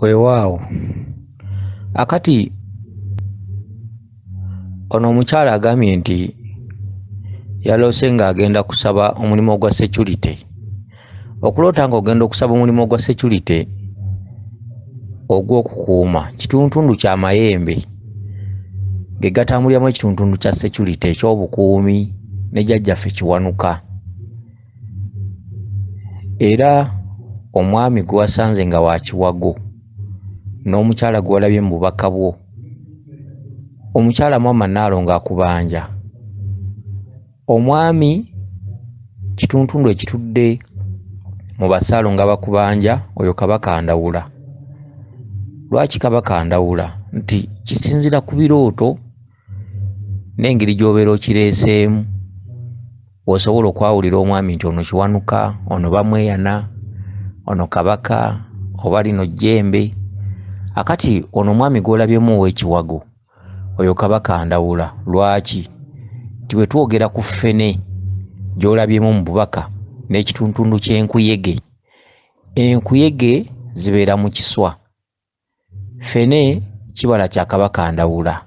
Weewaawo akati ono omukyala agambye nti yaloose ng'agenda kusaba omulimu gwa security. Okuloota ng'ogenda okusaba omulimu gwa security ogw'okukuuma kituntundu kya mayembe ge gatambuliramu ekituntundu kya security eky'obukuumi ne jjajjaffe Kiwanuka. Era omwami gwe wasanze nga wa Kiwago n'omukyala gwe walabye mu bubaka bwo, omukyala Mwama Naalo ng'akubanja. Omwami kituntundu ekitudde mu basaalo nga bakubanja oyo Kabaka Ndawula. Lwaki Kabaka Ndawula? Nti kisinzira ku birooto n'engeri gy'obeera okireeseemu osobola okwawulira omwami nti ono Kiwanuka, ono Bamweyana, ono Kabaka oba lino Jjembe. Akati ono mwami gw'olabyemu ow'Ekiwago oyo Kabaka Ndawula. Lwaki? Nti bwe twogera ku ffene gy'olabyemu mu bubaka n'ekituntundu ky'enkuyege, enkuyege zibeera mu kiswa, ffene kibala kya Kabaka Ndawula.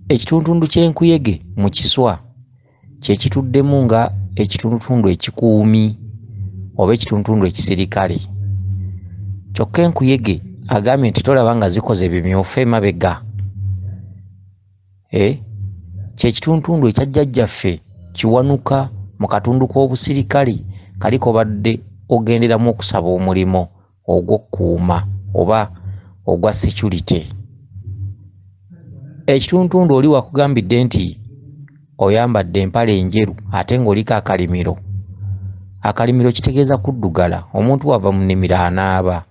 Ekituntundu ky'enkuyege mu kiswa kye kituddemu nga ekituntundu ekikuumi oba ekituntundu ekisirikale. Kyokka enkuyege agambye nti tolaba nga zikoze bimyufu emabega. Kye kituntundu ekya jjajjaffe Kiwanuka mu katundu k'obusirikale kali kobadde ogenderamu okusaba omulimo ogw'okukuuma oba ogwa security. Ekituntundu oli wakugambidde nti oyambadde empale enjeru ate ng'oliko akalimiro. Akalimiro kitegeeza kuddugala, omuntu wava mu nnimiro anaaba.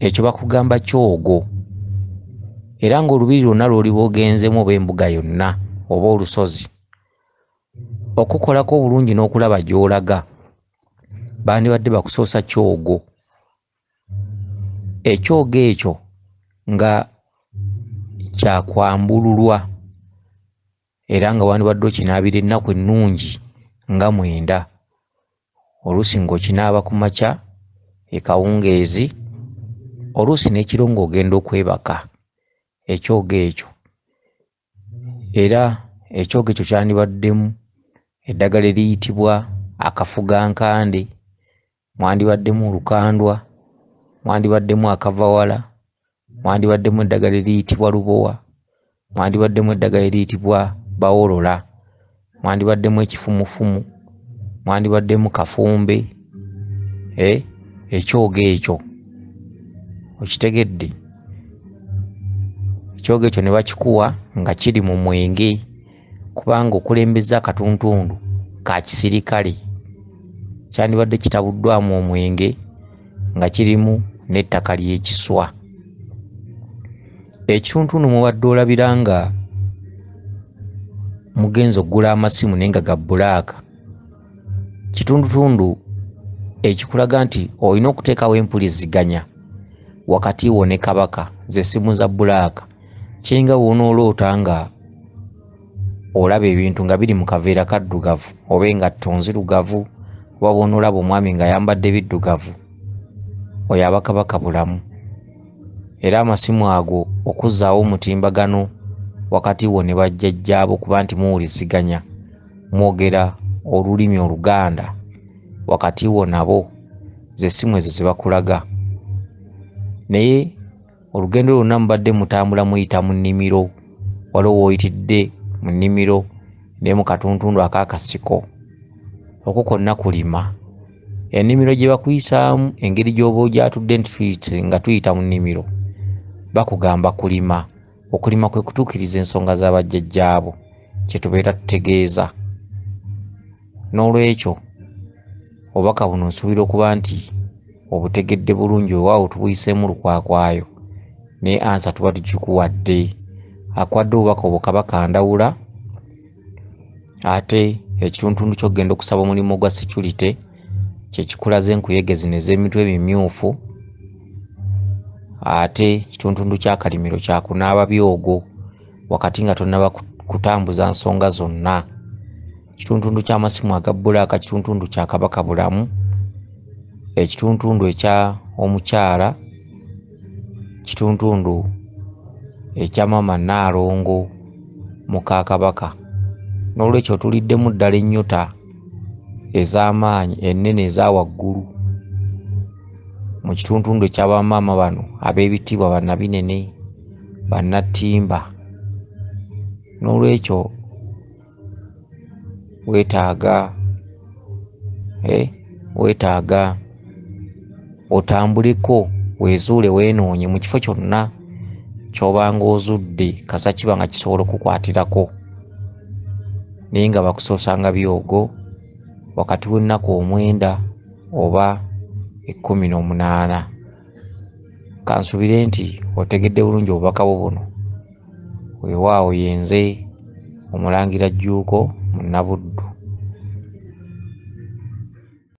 Ekyo bakugamba kyogo. Era ng'olubiri lwonna lw'oliba ogenzemu oba embuga yonna oba olusozi, okukolako obulungi n'okulaba gy'olaga bandibadde bakusoosa kyogo. Ekyogo ekyo nga kyakwambululwa era nga wandibadde okinaabira ennaku ennungi nga 9, oluusi ng'okinaaba ku makya ekawungeezi, oluusi n'ekiro ng'ogenda okwebaka. Ekyogo ekyo era ekyogo ekyo kyandibaddemu eddagala eriyitibwa akafugankande, mwandibaddemu olukandwa, mwandibaddemu akavawala, mwandibaddemu eddagala eriyitibwa lubowa, mwandibaddemu eddagala eriyitibwa bawolola, mwandibaddemu ekifumufumu, mwandibaddemu kafumbe. Ekyogo ekyo okitegedde? Ekyogo ekyo ne bakikuwa nga kiri mu mwenge, kubanga okulembeza akatuntundu ka kisirikale kyandibadde kitabuddwamu omwenge nga kirimu n'ettaka ly'ekiswa. Ekituntundu mubadde olabira nga mugenzi okugula amasimu naye nga ga bbulaaka, kitundutundu ekikulaga nti olina okuteekawo empuliziganya wakati wo ne Kabaka, ze simu za bbulaaka. Kiringa bw'onooloota nga olaba ebintu nga biri mu kaveera kaddugavu oba engatto nzirugavu, oba bw'onoolaba omwami ng'ayambadde biddugavu, oyo aba Kabaka bulamu. Era amasimu ago okuzzaawo omutimbagano wakati wo ne bajjajjaabo kuba nti muwuliziganya, mwogera olulimi Oluganda wakati wo nabo, ze simu ezo ze bakulaga. Naye olugendo lwonna mubadde mutambula muyita mu nnimiro, waliwo woyitidde mu nnimiro naye mu katuntundu ak'akasiko, okwo kwonna kulima. Ennimiro gye bakuyisaamu engeri gy'oba ogyatudde nti nga tuyita mu nnimiro, bakugamba kulima. Okulima kwe kutuukiriza ensonga z'abajjajjaabo kye tubeera tutegeeza. N'olwekyo obubaka buno nsuubira okuba nti obutegedde bulungi, weewaawo tubuyiseemu lukwakwayo, naye ansa tuba tukikuwadde. Akuwadde obubaka obwo Kabaka Ndawula. Ate ekituntundu ky'ogenda okusaba omulimu gwa security kye kikulaze enkuyege zino ez'emitwe emimyufu. Ate ekituntundu ky'akalimiro kyakunaaba byogo wakati nga tonnaba kutambuza nsonga zonna. Ekituntundu ky'amasimu aga bbulaaka kituntundu kya Kabaka bulamu. Ekituntundu ekya omukyala kituntundu ekya Maama Nnaalongo muka Kabaka. N'olwekyo tuliddemu ddala ennyota ez'amaanyi ennene eza waggulu mu kituntundu ekya bamaama bano ab'ebitiibwa bannabinene bannattimba. N'olwekyo weetaaga otambuleko weezuule weenoonye mu kifo kyonna ky'obanga ozudde kasa kiba nga kisobola okukwatirako, naye nga bakusoosanga byogo wakati w'ennaku 9 oba 18. Kansubire nti otegedde bulungi obubaka bwo buno. Weewaawo yenze Omulangira Jjuuko Munabuddu.